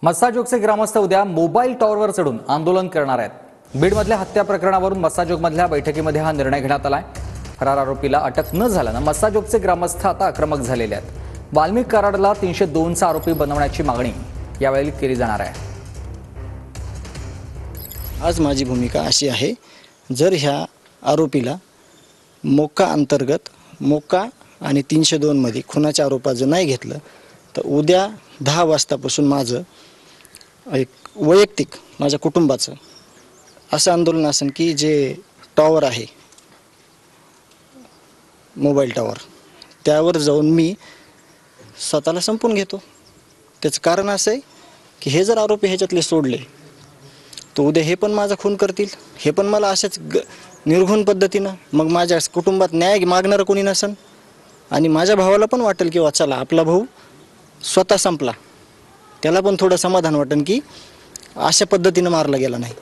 मस्साजोगचे ग्रामस्थ उद्या मोबाईल टॉवरवर चढून आंदोलन करणार आहेत। बीडमधल्या हत्या प्रकरणावरून मस्साजोगमधल्या बैठकीमध्ये हा निर्णय घेण्यात आलाय। फरार आरोपीला अटक न झाल्यानं मस्साजोगचे ग्रामस्थ आता आक्रमक झालेले आहेत। वाल्मिक कराडला 302चा आरोपी बनवण्याची मागणी यावेळी केली जाणार आहे। आज माझी भूमिका अशी आहे, जर ह्या आरोपीला मोक्का अंतर्गत मोक्का आणि 302 मध्ये खुनाच्या आरोपाचं नाही घेतलं तर उद्या 10 वाजतापासून माझं एक वैयक्तिक माझ्या कुटुंबाचं असं आंदोलन असेल की जे टॉवर आहे मोबाईल टॉवर त्यावर जाऊन मी स्वतःला संपून घेतो। त्याचं कारण असं आहे की हे जर आरोपी ह्याच्यातले सोडले तो उद्या हे पण माझा खून करतील, हे पण मला अशाच निर्घुण पद्धतीनं मग माझ्या कुटुंबात न्याय मागणारं कोणी नसेल आणि माझ्या भावाला पण वाटेल की चला आपला भाऊ स्वतः संपला, त्याला पण थोडं समाधान वाटेल की अशा पद्धतीनं मारला गेला नाही।